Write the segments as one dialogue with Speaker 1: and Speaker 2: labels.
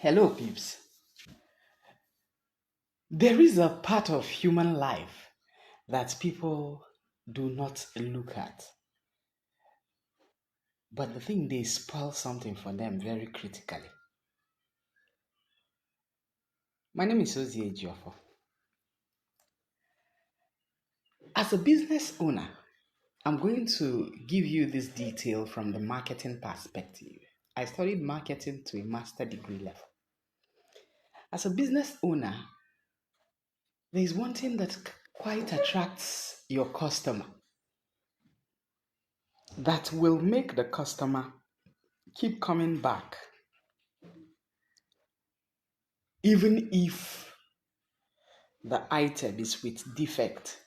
Speaker 1: Hello, peeps. There is a part of human life that people do not look at. But the thing they spoil something for them very critically. My name is Ozie Ejiofor. As a business owner, I'm going to give you this detail from the marketing perspective. I studied marketing to a master degree level. As a business owner, there is one thing that quite attracts your customer that will make the customer keep coming back, even if the item is with defect.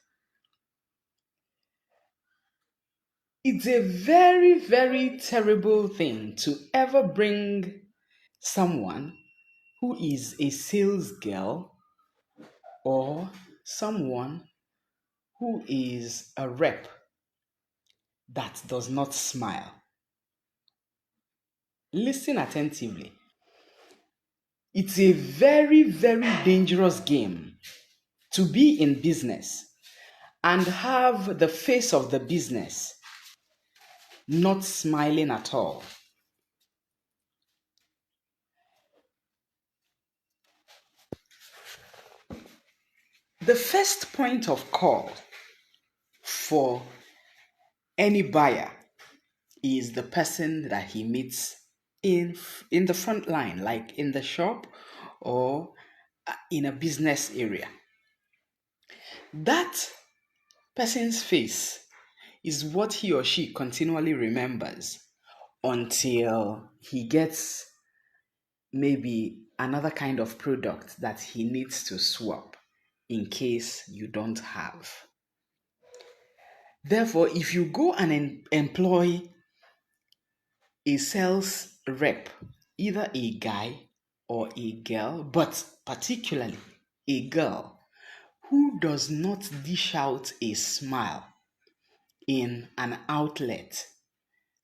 Speaker 1: It's a very, very terrible thing to ever bring someone who is a sales girl or someone who is a rep that does not smile. Listen attentively. It's a very, very dangerous game to be in business and have the face of the business not smiling at all. The first point of call for any buyer is the person that he meets in the front line, like in the shop or in a business area. That person's face is what he or she continually remembers until he gets maybe another kind of product that he needs to swap in case you don't have. Therefore, if you go and employ a sales rep, either a guy or a girl, but particularly a girl who does not dish out a smile in an outlet,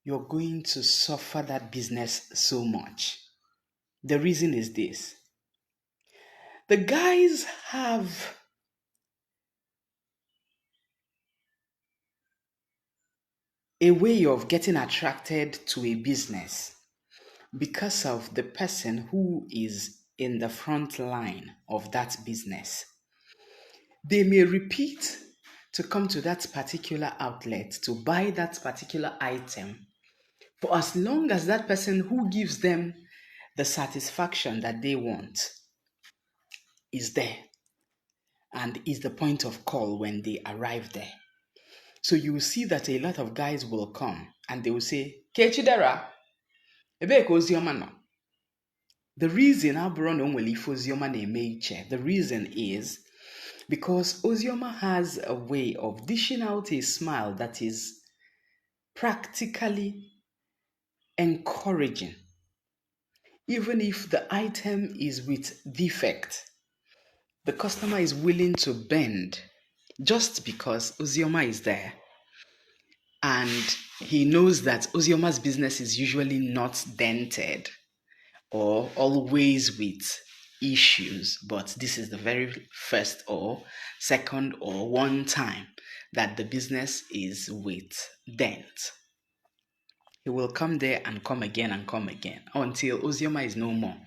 Speaker 1: you're going to suffer that business so much. The reason is this: the guys have a way of getting attracted to a business because of the person who is in the front line of that business. They may repeat to come to that particular outlet to buy that particular item for as long as that person who gives them the satisfaction that they want is there and is the point of call when they arrive there. So you will see that a lot of guys will come and they will say, Kechidera, ebe ka ozioma no. The reason the reason is because Ozioma has a way of dishing out a smile that is practically encouraging. Even if the item is with defect, the customer is willing to bend just because Ozioma is there. And he knows that Ozioma's business is usually not dented or always with issues, but this is the very first or second or one time that the business is with dent. He will come there and come again until Ozioma is no more.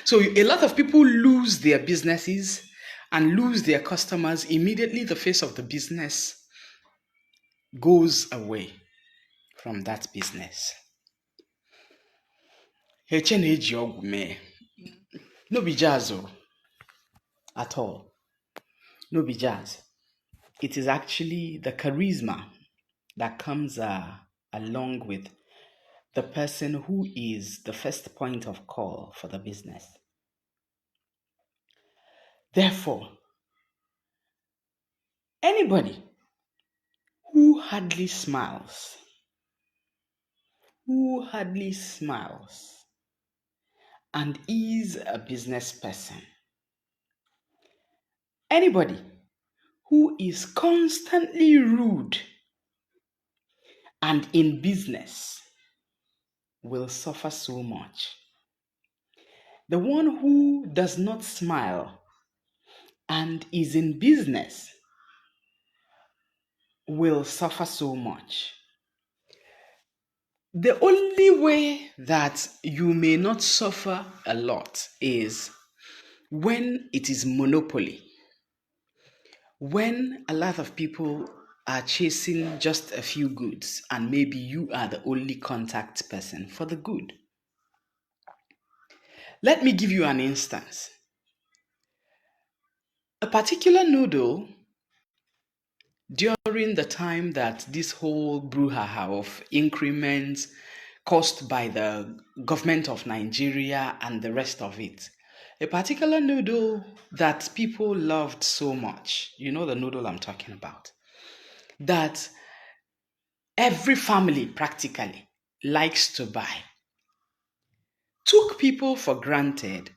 Speaker 1: So a lot of people lose their businesses and lose their customers. Immediately the face of the business goes away from that business. No be jazz at all. No be jazz. It is actually the charisma that comes along with the person who is the first point of call for the business. Therefore, anybody who hardly smiles and is a business person, anybody who is constantly rude and in business will suffer so much. The one who does not smile and is in business will suffer so much. The only way that you may not suffer a lot is when it is monopoly. When a lot of people are chasing just a few goods and maybe you are the only contact person for the good. Let me give you an instance. A particular noodle, during the time that this whole brouhaha of increments caused by the government of Nigeria and the rest of it, a particular noodle that people loved so much, you know the noodle I'm talking about, that every family practically likes to buy, took people for granted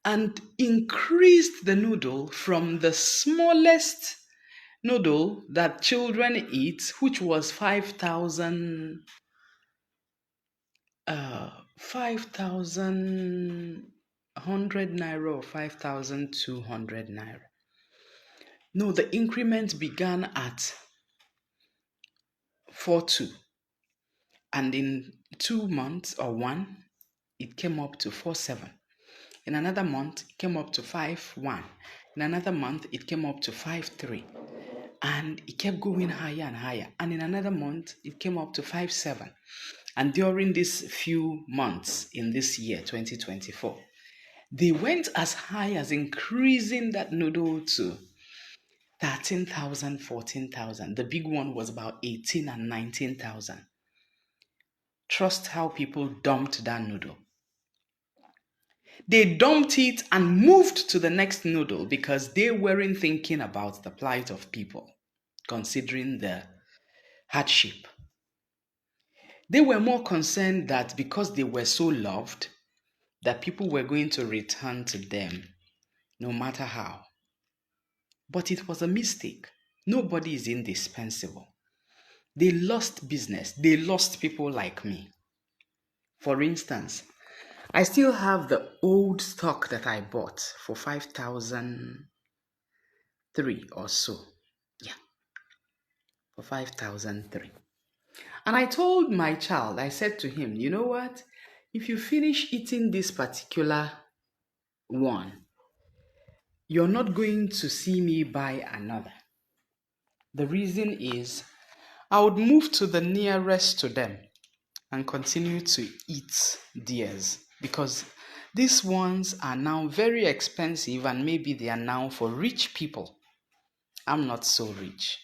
Speaker 1: and increased the noodle from the smallest noodle that children eat, which was 5,100 naira or 5,200 naira. No, the increment began at 4,200, and in 2 months or one, it came up to 4,700. In another month, it came up to 5,100. In another month, it came up to 5,300. And it kept going higher and higher. And in another month, it came up to 5,700. And during these few months in this year, 2024, they went as high as increasing that noodle to 13,000, 14,000. The big one was about 18 and 19,000. Trust how people dumped that noodle. They dumped it and moved to the next noodle because they weren't thinking about the plight of people, considering the hardship. They were more concerned that because they were so loved, that people were going to return to them no matter how. But it was a mistake. Nobody is indispensable. They lost business. They lost people like me. For instance, I still have the old stock that I bought for 5,003 or so. Yeah, for 5,003. And I told my child, I said to him, you know what? If you finish eating this particular one, you're not going to see me buy another. The reason is I would move to the nearest to them and continue to eat theirs, because these ones are now very expensive and maybe they are now for rich people. I'm not so rich.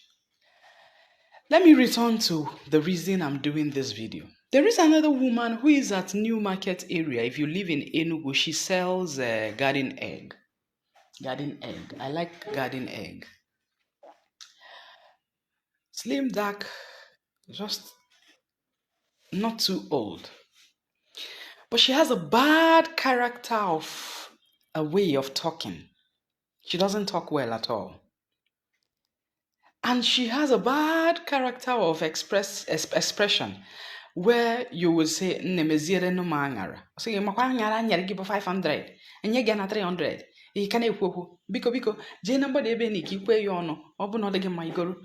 Speaker 1: Let me return to the reason I'm doing this video. There is another woman who is at New Market area. If you live in Enugu, she sells garden egg. Garden egg. I like garden egg. Slim, dark, just not too old. But she has a bad character of a way of talking. She doesn't talk well at all. And she has a bad character of expression where you will say, Nemezire no mangara. So you makwangara nyari give 500. And you get 300. You can biko je number de beni kikwe yono obuno de my guru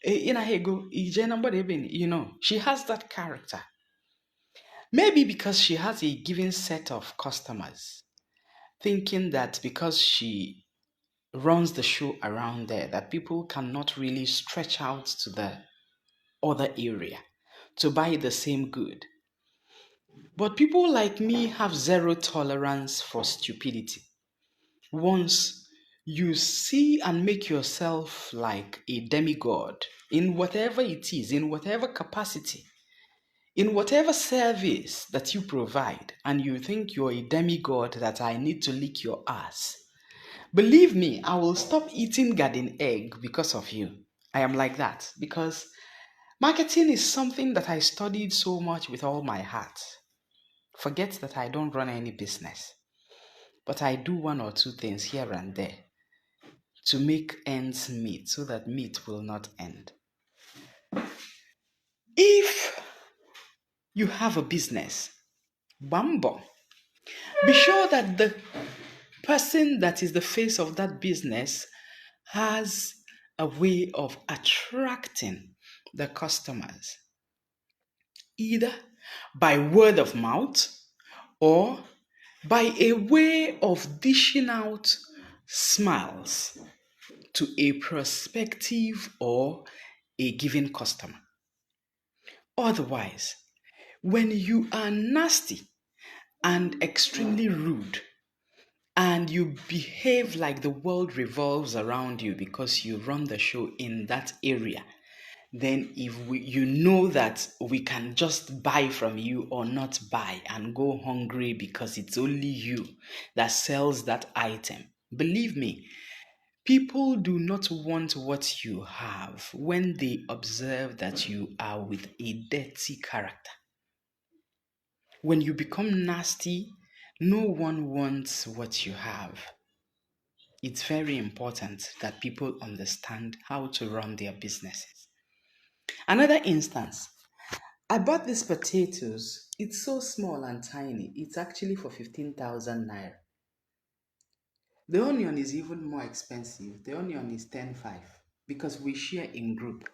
Speaker 1: ina hego je number de beni. You know, she has that character. Maybe because she has a given set of customers, thinking that because she runs the show around there, that people cannot really stretch out to the other area to buy the same good. But people like me have zero tolerance for stupidity. Once you see and make yourself like a demigod in whatever it is, in whatever capacity, in whatever service that you provide, and you think you're a demigod that I need to lick your ass, believe me, I will stop eating garden egg because of you. I am like that because marketing is something that I studied so much with all my heart. Forget that I don't run any business, but I do one or two things here and there to make ends meet so that meat will not end. If you have a business, bambo, Be sure that the person that is the face of that business has a way of attracting the customers, either by word of mouth or by a way of dishing out smiles to a prospective or a given customer. Otherwise, when you are nasty and extremely rude and you behave like the world revolves around you because you run the show in that area, then you know that we can just buy from you or not buy and go hungry because it's only you that sells that item. Believe me, people do not want what you have when they observe that you are with a dirty character. When you become nasty, no one wants what you have. It's very important that people understand how to run their businesses. Another instance, I bought these potatoes. It's so small and tiny. It's actually for 15,000 naira. The onion is even more expensive. The onion is 10,500 because we share in group.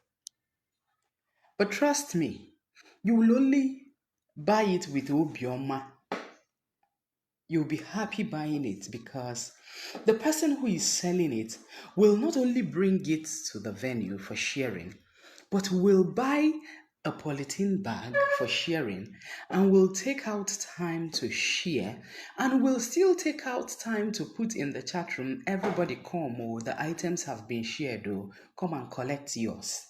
Speaker 1: But trust me, you will only buy it with Obioma. You'll be happy buying it because the person who is selling it will not only bring it to the venue for sharing, but will buy a polythene bag for sharing and will take out time to share and will still take out time to put in the chat room, everybody come, oh, the items have been shared, oh, come and collect yours.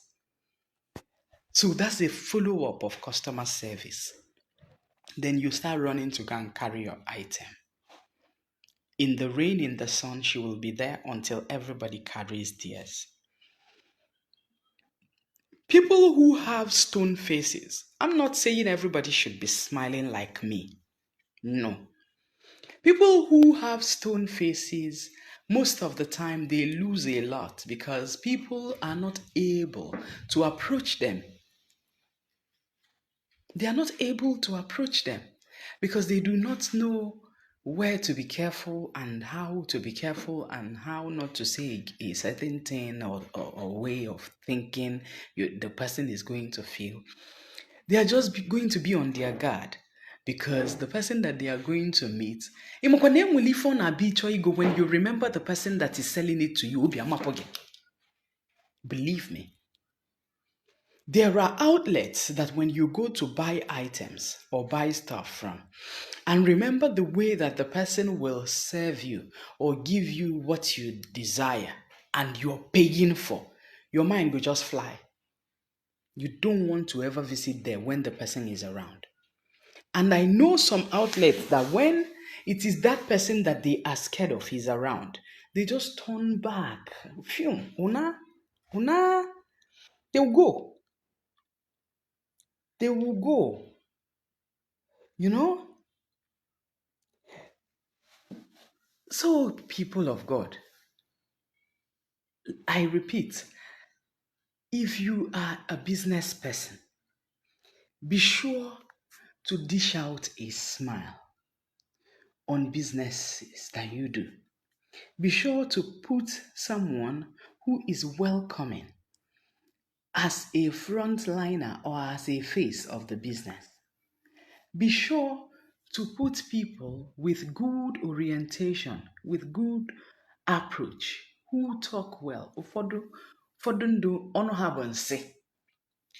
Speaker 1: So that's a follow-up of customer service. Then you start running to go and carry your item. In the rain, in the sun, she will be there until everybody carries theirs. People who have stone faces, I'm not saying everybody should be smiling like me. No. People who have stone faces, most of the time they lose a lot because people are not able to approach them. They are not able to approach them because they do not know where to be careful and how to be careful and how not to say a certain thing or way of thinking the person is going to feel. They are just going to be on their guard because the person that they are going to meet, when you remember the person that is selling it to you, believe me. There are outlets that when you go to buy items or buy stuff from, and remember the way that the person will serve you or give you what you desire and you're paying for, your mind will just fly. You don't want to ever visit there when the person is around. And I know some outlets that when it is that person that they are scared of is around, they just turn back. Phew, they will go. They will go. You know? So, people of God, I repeat, if you are a business person, be sure to dish out a smile on businesses that you do. Be sure to put someone who is welcoming as a frontliner or as a face of the business. Be sure to put people with good orientation, with good approach, who talk well. Ụfọdụ ọnụ ha bụ nsị.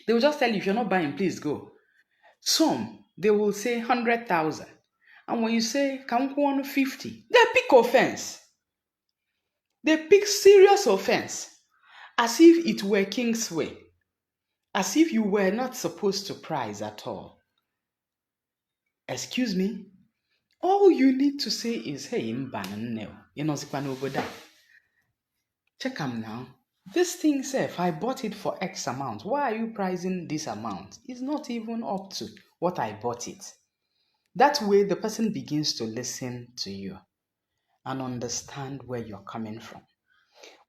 Speaker 1: They will just tell you, if you're not buying, please go. Some, they will say 100,000. And when you say, can we want 50? They pick offense. They pick serious offense. As if it were Kingsway. As if you were not supposed to price at all. Excuse me? All you need to say is, hey, mbananeo, oboda. Check them now. This thing safe, I bought it for X amount. Why are you pricing this amount? It's not even up to what I bought it. That way, the person begins to listen to you and understand where you're coming from.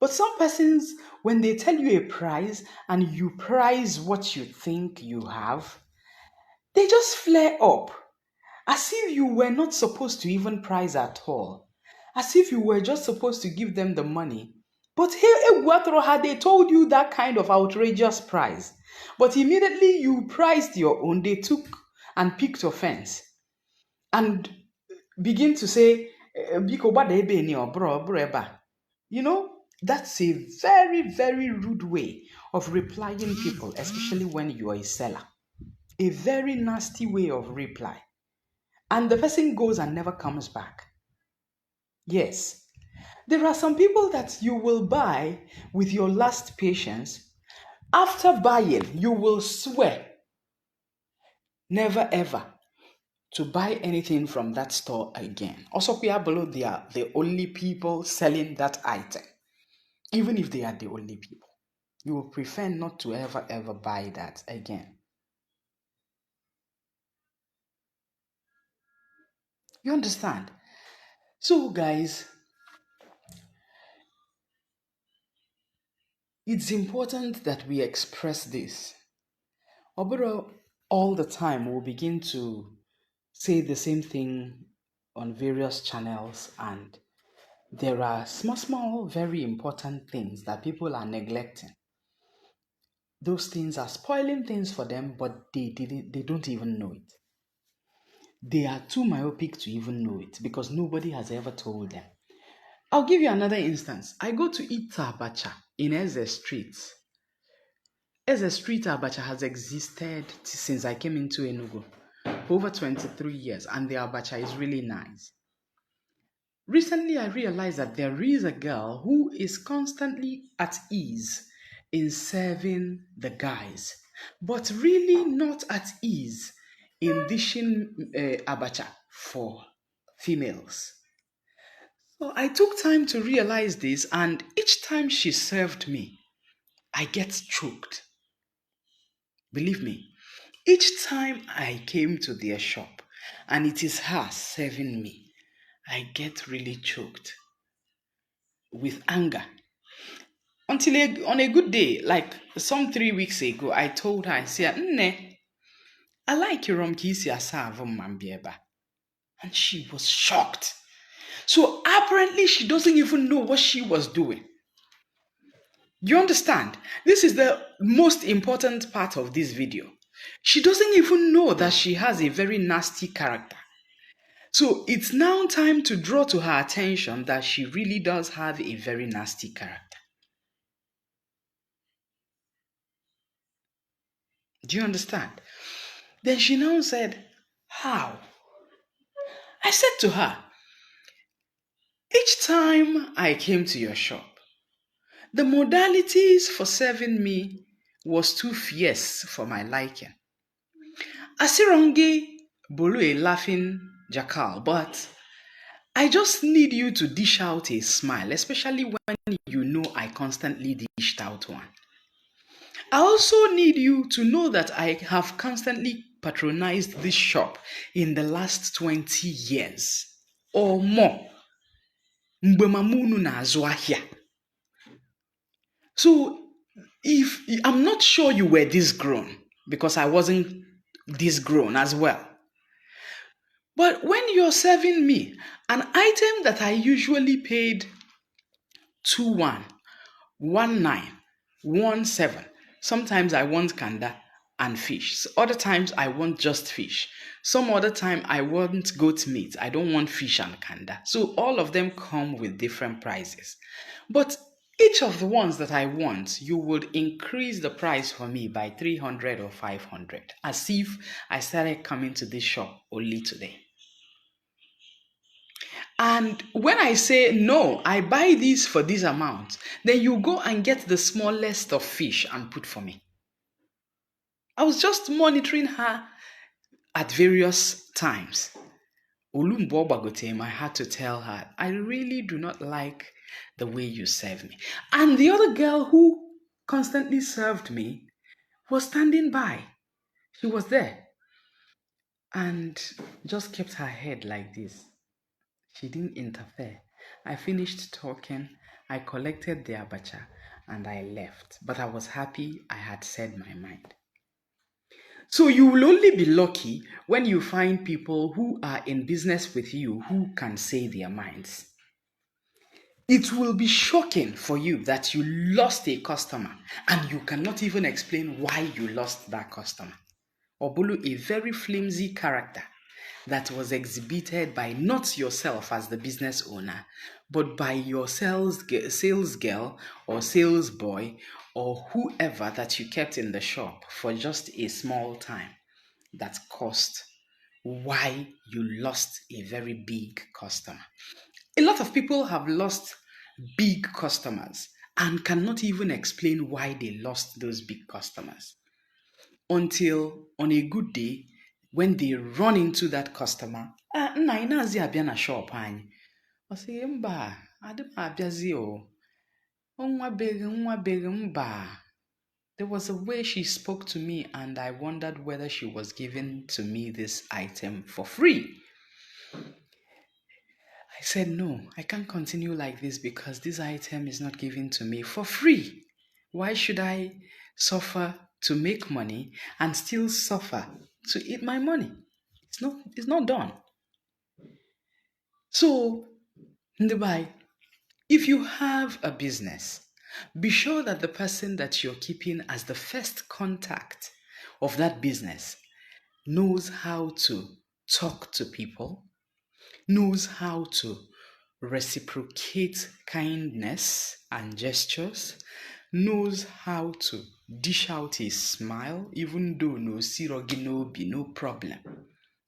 Speaker 1: But some persons, when they tell you a price and you price what you think you have, they just flare up As if you were not supposed to even price at all. As if you were just supposed to give them the money. But here, Eguatro, had they told you that kind of outrageous price, but immediately you priced your own, they took and picked offense and begin to say, "Biko gbada ebe ni obro obro ebe a." You know, that's a very, very rude way of replying people, especially when you are a seller. A very nasty way of reply. And the person goes and never comes back. Yes. There are some people that you will buy with your last patience. After buying, you will swear never ever to buy anything from that store again. Also, below, they are the only people selling that item. Even if they are the only people, you will prefer not to ever buy that again. You understand? So, guys, it's important that we express this. Obero, all the time we'll begin to say the same thing on various channels, and there are small, very important things that people are neglecting. Those things are spoiling things for them, but they don't even know it. They are too myopic to even know it because nobody has ever told them. I'll give you another instance. I go to eat abacha in Eze Street. Eze Street abacha has existed since I came into Enugu for over 23 years, and the abacha is really nice. Recently, I realized that there is a girl who is constantly at ease in serving the guys, but really not at ease in dishing abacha for females. So I took time to realize this, and each time she served me, I get choked. Believe me, each time I came to their shop and it is her serving me, I get really choked with anger. Until on a good day, like some 3 weeks ago, I told her, I said, "Nne, I like your kisi asava mambieba." And she was shocked. So apparently she doesn't even know what she was doing. You understand? This is the most important part of this video. She doesn't even know that she has a very nasty character. So it's now time to draw to her attention that she really does have a very nasty character. Do you understand? Then she now said, "How?" I said to her, "Each time I came to your shop, the modalities for serving me was too fierce for my liking. Asirongi bolu a laughing jackal, but I just need you to dish out a smile, especially when you know I constantly dished out one. I also need you to know that I have constantly patronized this shop in the last 20 years or more. So if I'm not sure you were this grown, because I wasn't this grown as well. But when you're serving me an item that I usually paid 2-1, 1-9, 1-7, sometimes I want kanda and fish. Other times I want just fish. Some other time I want goat meat. I don't want fish and kanda. So all of them come with different prices. But each of the ones that I want, you would increase the price for me by 300 or 500, as if I started coming to this shop only today. And when I say, "No, I buy these for this amount," then you go and get the smallest of fish and put for me. I was just monitoring her at various times. I had to tell her, "I really do not like the way you serve me." And the other girl who constantly served me was standing by. She was there and just kept her head like this. She didn't interfere. I finished talking, I collected the abacha, and I left. But I was happy I had said my mind. So you will only be lucky when you find people who are in business with you who can say their minds. It will be shocking for you that you lost a customer and you cannot even explain why you lost that customer. Obulu, a very flimsy character that was exhibited by not yourself as the business owner, but by your sales girl or sales boy or whoever that you kept in the shop for just a small time, that cost why you lost a very big customer. A lot of people have lost big customers and cannot even explain why they lost those big customers until on a good day when they run into that customer. Nna ị na-azị abịa na shop anyị. Ọ sị mba, adị m abịazi o. Nwa beghị mba. There was a way she spoke to me and I wondered whether she was giving to me this item for free. I said, no, I can't continue like this because this item is not given to me for free. Why should I suffer to make money and still suffer to eat my money? It's not done. So, Ndubai, if you have a business, be sure that the person that you're keeping as the first contact of that business knows how to talk to people, knows how to reciprocate kindness and gestures, knows how to dish out a smile, even though no sirogi no be no problem.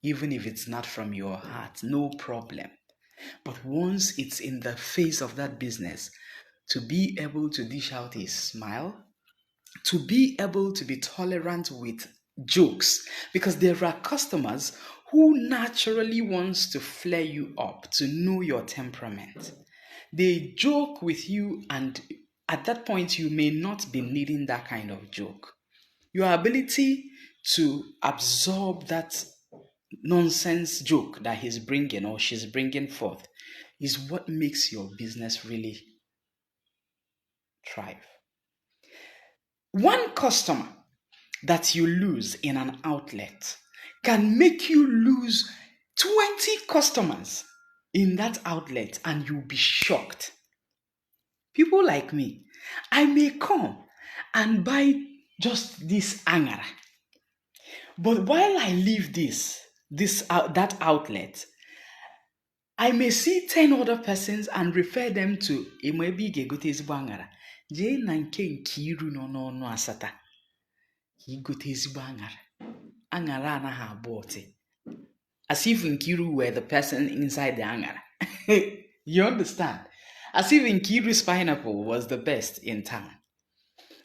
Speaker 1: Even if it's not from your heart, no problem. But once it's in the face of that business, to be able to dish out a smile, to be able to be tolerant with jokes, because there are customers who naturally wants to flare you up, to know your temperament. They joke with you, and at that point you may not be needing that kind of joke. Your ability to absorb that nonsense joke that he's bringing or she's bringing forth is what makes your business really thrive. One customer that you lose in an outlet can make you lose 20 customers in that outlet and you'll be shocked. People like me, I may come and buy just this angara, but while I leave that outlet, I may see 10 other persons and refer them to maybe gegote ezigbo angara. Jee na nke Nkiru nọ n'ọnụ asata. Igote ezigbo angara. Angara anaghị abụ ọtị. As if Nkiru were the person inside the angara. You understand? As if Nkiru's pineapple was the best in town.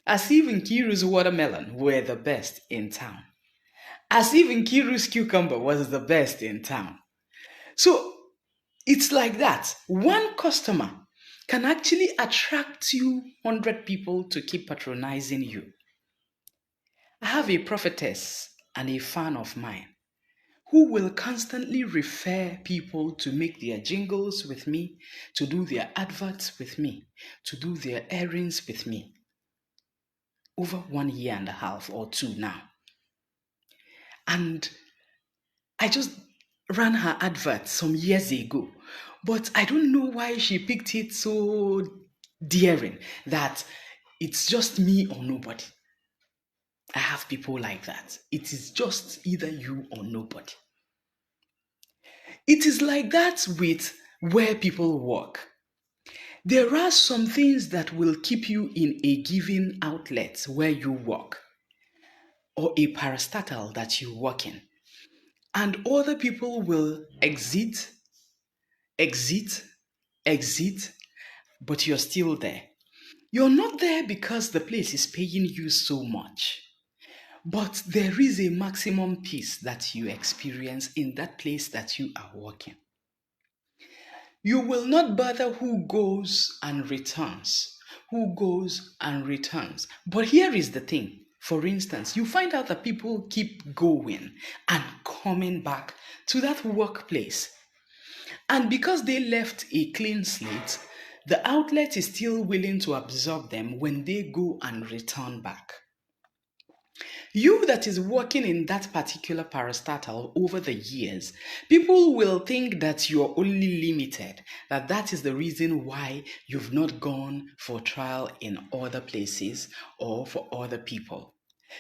Speaker 1: As if Nkiru's watermelon were the best in town. As if Nkiru's cucumber was the best in town. So, it's like that. One customer can actually attract you 100 people to keep patronizing you. I have a prophetess and a fan of mine who will constantly refer people to make their jingles with me, to do their adverts with me, to do their errands with me. Over 1.5 years or 2 now. And I just ran her advert some years ago, but I don't know why she picked it so daring that it's just me or nobody. I have people like that. It is just either you or nobody. It is like that with where people work. There are some things that will keep you in a given outlet where you work, or a parastatal that you work in. And other people will exit, but you're still there. You're not there because the place is paying you so much. But there is a maximum peace that you experience in that place that you are working. You will not bother who goes and returns. But here is the thing. For instance, you find out that people keep going and coming back to that workplace. And because they left a clean slate, the outlet is still willing to absorb them when they go and return back. You that is working in that particular parastatal over the years, people will think that you're only limited, that is the reason why you've not gone for trial in other places or for other people.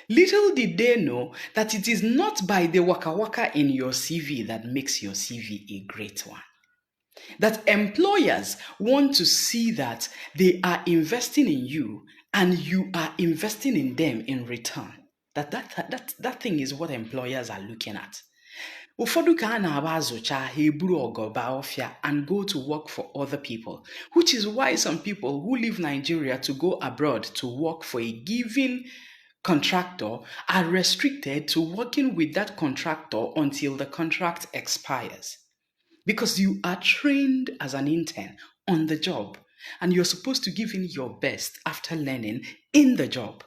Speaker 1: Little did they know that it is not by the waka waka in your CV that makes your CV a great one. That employers want to see that they are investing in you and you are investing in them in return. That thing is what employers are looking at. Ụfọdụ ka a na-agba azụcha ha eburu ọgọba ọfịa and go to work for other people, which is why some people who leave Nigeria to go abroad to work for a given contractor are restricted to working with that contractor until the contract expires. Because you are trained as an intern on the job and you're supposed to give in your best after learning in the job.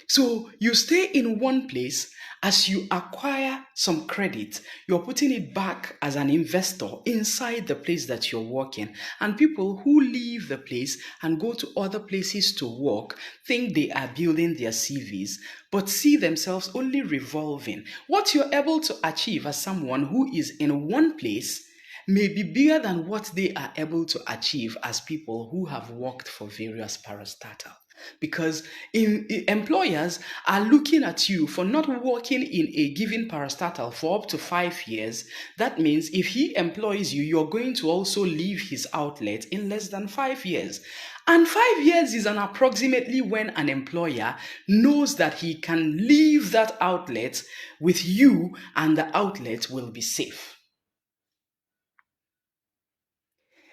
Speaker 1: So you stay in one place. As you acquire some credit, you're putting it back as an investor inside the place that you're working. And people who leave the place and go to other places to work think they are building their CVs, but see themselves only revolving. What you're able to achieve as someone who is in one place may be bigger than what they are able to achieve as people who have worked for various parastatals. Because employers are looking at you for not working in a given parastatal for up to 5 years. That means if he employs you, you're going to also leave his outlet in less than 5 years. And 5 years is an approximately when an employer knows that he can leave that outlet with you and the outlet will be safe.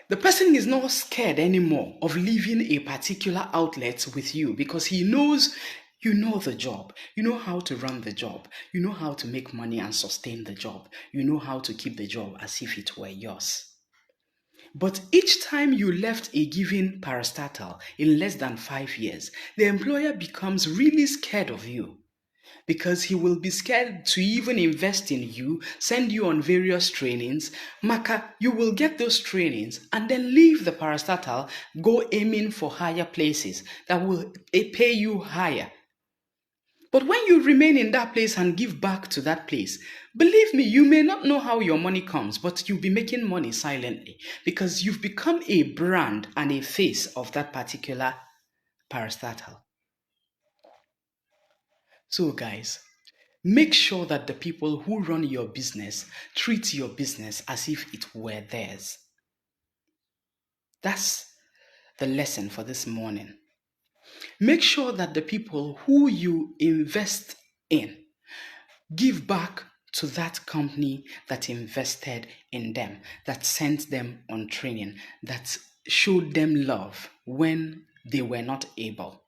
Speaker 1: The person is not scared anymore of leaving a particular outlet with you because he knows you know the job. You know how to run the job. You know how to make money and sustain the job. You know how to keep the job as if it were yours. But each time you left a given parastatal in less than 5 years, the employer becomes really scared of you. Because he will be scared to even invest in you, send you on various trainings. Maka, you will get those trainings and then leave the parastatal, go aiming for higher places that will pay you higher. But when you remain in that place and give back to that place, believe me, you may not know how your money comes, but you'll be making money silently because you've become a brand and a face of that particular parastatal. So guys, make sure that the people who run your business treat your business as if it were theirs. That's the lesson for this morning. Make sure that the people who you invest in give back to that company that invested in them, that sent them on training, that showed them love when they were not able.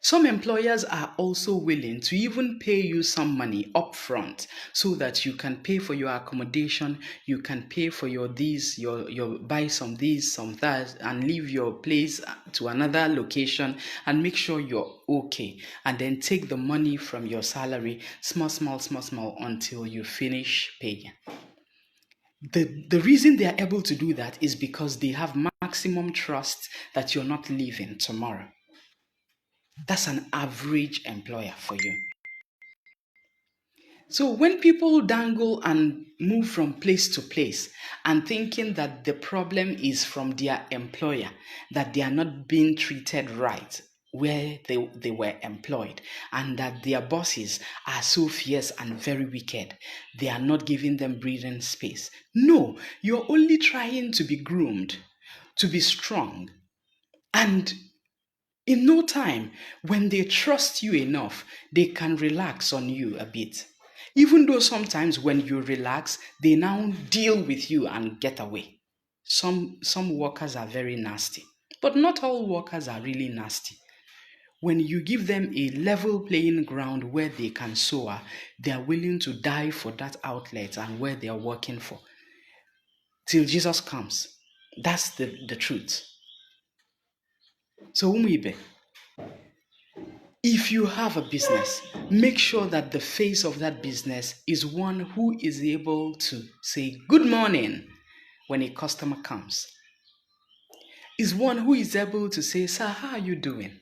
Speaker 1: Some employers are also willing to even pay you some money upfront so that you can pay for your accommodation, you can pay for your buy some this, some that, and leave your place to another location and make sure you're okay. And then take the money from your salary, small, until you finish paying. The reason they are able to do that is because they have maximum trust that you're not leaving tomorrow. That's an average employer for you. So when people dangle and move from place to place and thinking that the problem is from their employer, that they are not being treated right where they were employed, and that their bosses are so fierce and very wicked, they are not giving them breathing space. No, you're only trying to be groomed, to be strong. And in no time, when they trust you enough, they can relax on you a bit. Even though sometimes when you relax, they now deal with you and get away. Some workers are very nasty, but not all workers are really nasty. When you give them a level playing ground where they can soar, they are willing to die for that outlet and where they are working for. Till Jesus comes. That's the truth. So, Umuibe, if you have a business, make sure that the face of that business is one who is able to say good morning when a customer comes. Is one who is able to say, sir, how are you doing?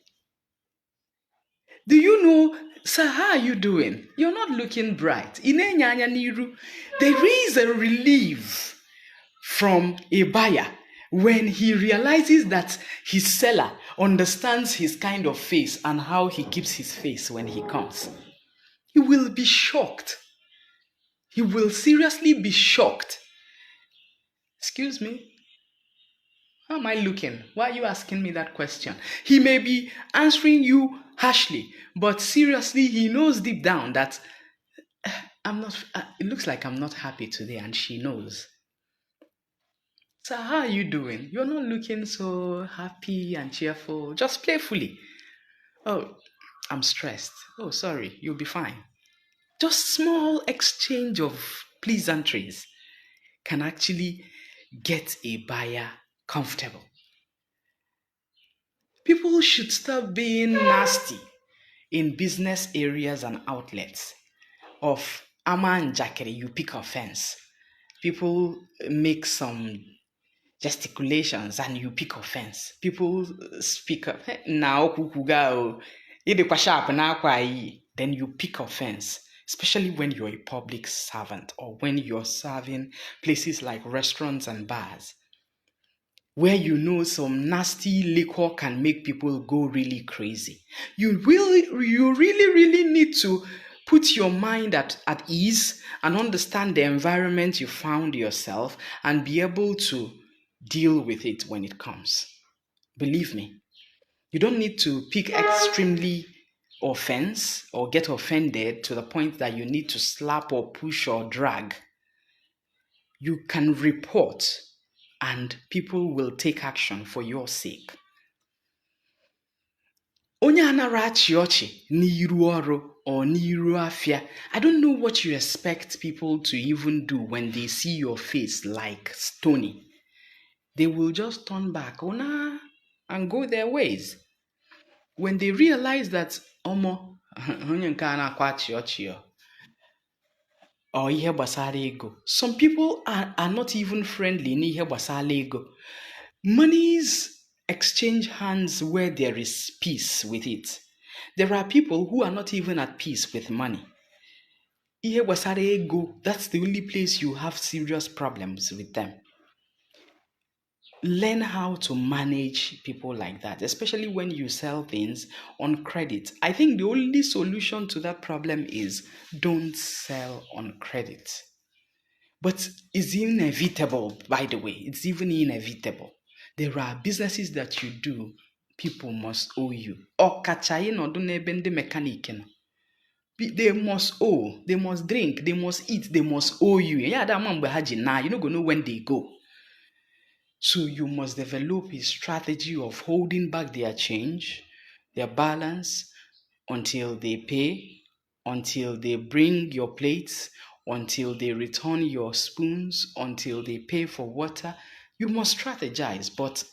Speaker 1: Do you know, sir, how are you doing? You're not looking bright. There is a relief from a buyer when he realizes that his seller understands his kind of face and how he keeps his face when he comes. He will be shocked. He will seriously be shocked. Excuse me? How am I looking? Why are you asking me that question? He may be answering you harshly, but seriously, he knows deep down that I'm not, it looks like I'm not happy today, and she knows. So, how are you doing? You're not looking so happy and cheerful, just playfully. Oh, I'm stressed. Oh, sorry, you'll be fine. Just small exchange of pleasantries can actually get a buyer comfortable. People should stop being nasty in business areas and outlets. Of ama and jackery, you pick offense. People make some gesticulations and you pick offense. People speak up now kukuga sharp then you pick offense, especially when you're a public servant or when you're serving places like restaurants and bars where you know some nasty liquor can make people go really crazy. You really need to put your mind at ease and understand the environment you found yourself and be able to deal with it when it comes. Believe me, you don't need to pick extremely offense or get offended to the point that you need to slap or push or drag. You can report and people will take action for your sake. Onye anara achị ọchị n'iru ọrụ or n'iru afia. I don't know what you expect people to even do when they see your face like stony. They will just turn back and go their ways. When they realize that onye nke a na-akwa achị ọchị or ihe gbasara ego. Some people are not even friendly n'ihe gbasara ego. Monies exchange hands where there is peace with it. There are people who are not even at peace with money. Ihe gbasara ego, that's the only place you have serious problems with them. Learn how to manage people like that, especially when you sell things on credit. I think the only solution to that problem is don't sell on credit. But it's inevitable, by the way. It's even inevitable. There are businesses that you do, people must owe you. Ọkacha ịnọdụ n'ebe ndị mechanic nọ. They must owe, they must drink, they must eat, they must owe you. Yeah, that man mgbe ha ji na, you're not going to know when they go. So you must develop a strategy of holding back their change, their balance, until they pay, until they bring your plates, until they return your spoons, until they pay for water. You must strategize, but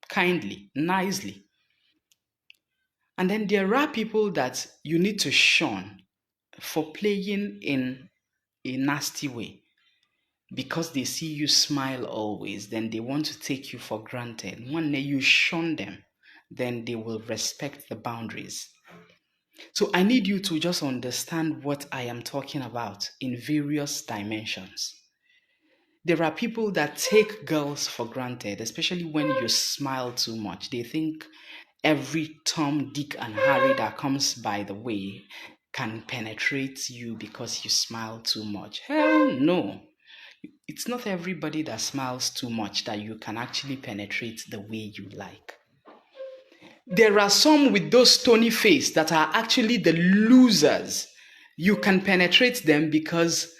Speaker 1: kindly, nicely. And then there are people that you need to shun for playing in a nasty way. Because they see you smile always, then they want to take you for granted. One day you shun them, then they will respect the boundaries. So I need you to just understand what I am talking about in various dimensions. There are people that take girls for granted, especially when you smile too much. They think every Tom, Dick, and Harry that comes by the way can penetrate you because you smile too much. Hell no. It's not everybody that smiles too much that you can actually penetrate the way you like. There are some with those stony face that are actually the losers. You can penetrate them because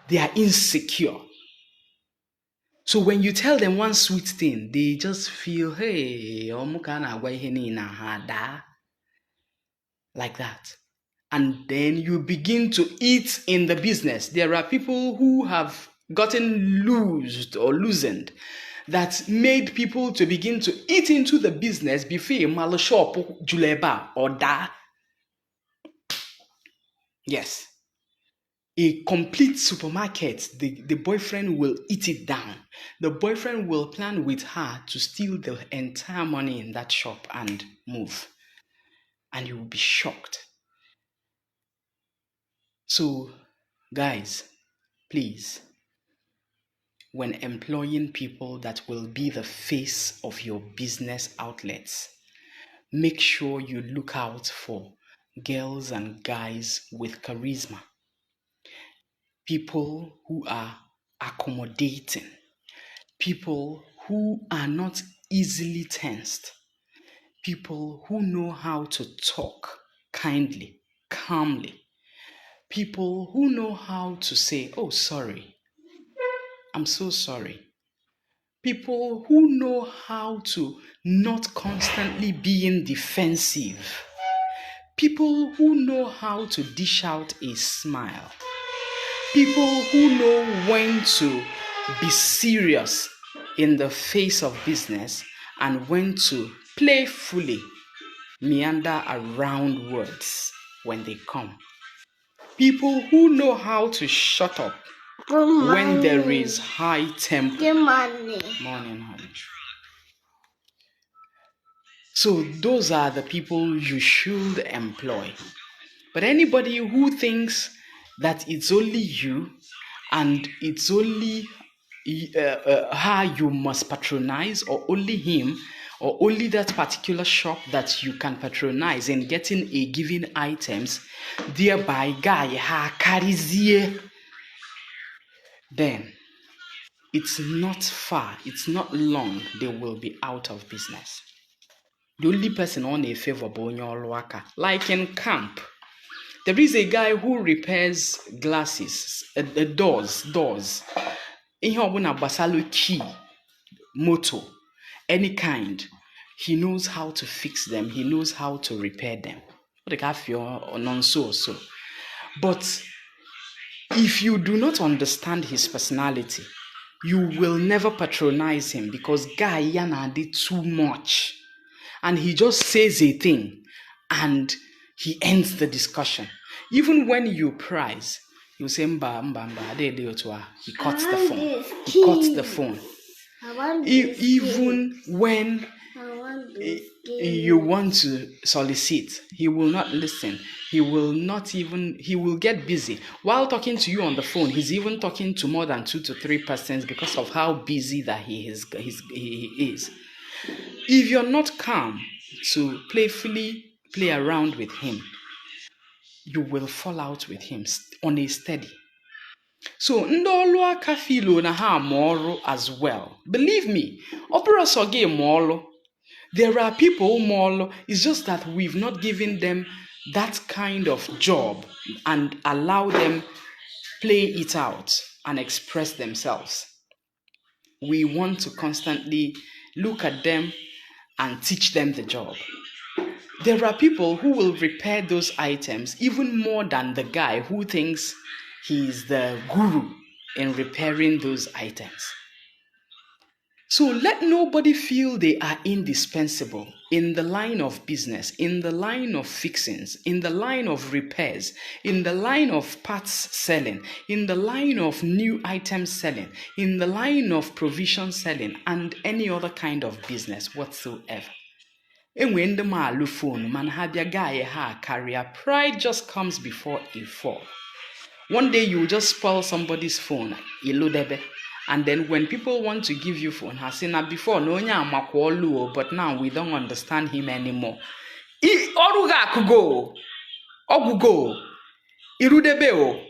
Speaker 1: they are insecure. So when you tell them one sweet thing, they just feel, hey, like that. And then you begin to eat in the business. There are people who have gotten loosed or loosened that made people to begin to eat into the business before malashop juleba or da. Yes. A complete supermarket, the boyfriend will eat it down. The boyfriend will plan with her to steal the entire money in that shop and move. and you will be shocked. So, guys, please, when employing people that will be the face of your business outlets, make sure you look out for girls and guys with charisma, people who are accommodating, people who are not easily tensed, people who know how to talk kindly, calmly, people who know how to say, "Oh, sorry, I'm so sorry." People who know how to not constantly be in defensive. People who know how to dish out a smile. People who know when to be serious in the face of business and when to playfully meander around words when they come. People who know how to shut up when there is high tempo.
Speaker 2: Good morning.
Speaker 1: Morning, honey. So those are the people you should employ. But anybody who thinks that it's only you and it's only her you must patronize, or only him, or only that particular shop that you can patronize in getting a given items, thereby guy ha karizie, then it's not far, it's not long, they will be out of business. The only person on a favorable Onyolwaka, like in camp, there is a guy who repairs glasses, doors. Ihe ọbụla gbasara key, motor, any kind. He knows how to fix them. He knows how to repair them. But if you do not understand his personality, you will never patronize him, because guy yana did too much. And he just says a thing and he ends the discussion. Even when you prize, you say, mba. He cuts the phone. He cuts the phone. Even when you want to solicit, he will not listen. He will get busy. While talking to you on the phone, he's even talking to more than 2 to 3 persons because of how busy that he is. If you're not calm to playfully play around with him, you will fall out with him on a steady. So, ndolu aka filo na ha moro as well. Believe me, opera soge molo. There are people molo. It's just that we've not given them that kind of job and allow them play it out and express themselves. We want to constantly look at them and teach them the job. There are people who will repair those items even more than the guy who thinks he's the guru in repairing those items. So let nobody feel they are indispensable in the line of business, in the line of fixings, in the line of repairs, in the line of parts selling, in the line of new items selling, in the line of provision selling, and any other kind of business whatsoever. Enwe ndị maalu phone man ha bịa guy ha carrier, pride just comes before a fall. One day you just spoil somebody's phone, ilodebe. And then when people want to give you phone, has seen that before, no nya amakwolu, but now we don't understand him anymore. Oruga kugo, ogugo, irudebe.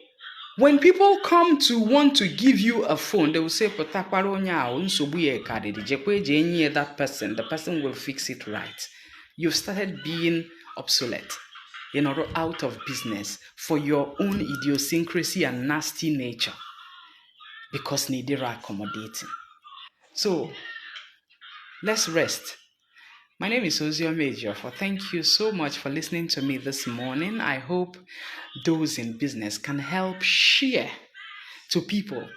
Speaker 1: When people come to want to give you a phone, they will say, that person will fix it right. You've started being obsolete, out of business for your own idiosyncrasy and nasty nature, because neither are accommodating. So, let's rest. My name is Ozio Major. Thank you so much for listening to me this morning. I hope those in business can help share to people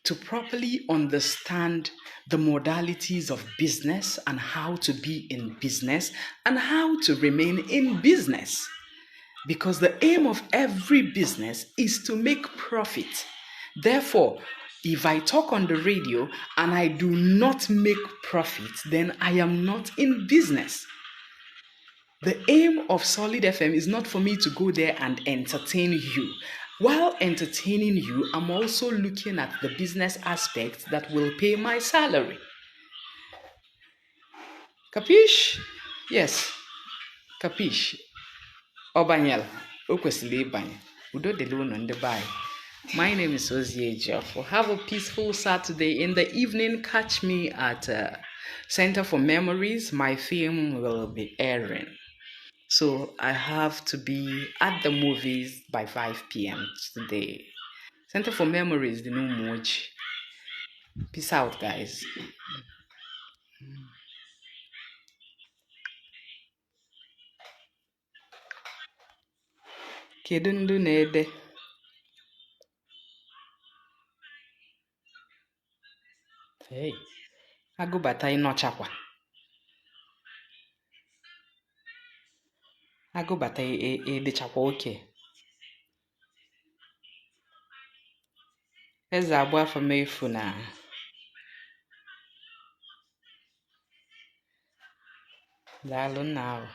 Speaker 1: to properly understand the modalities of business and how to be in business and how to remain in business. Because the aim of every business is to make profit. Therefore, if I talk on the radio and I do not make profit, then I am not in business. The aim of Solid FM is not for me to go there and entertain you. While entertaining you, I'm also looking at the business aspects that will pay my salary. Capiche? Yes, capiche. Obanyel, okwesili ibanye. Udo delu no ndebai. My name is Ozie Jeffo. Have a peaceful Saturday. In the evening, catch me at Center for Memories. My film will be airing. So I have to be at the movies by 5 p.m. today. Center for Memories, the new Moji. Peace out, guys. Kedu ndụ na-ede? Hey, agụbata ịnọchakwa. Agụbata edechakwa oke. Eze abụ afọ m efu na daalụ nna ahụ.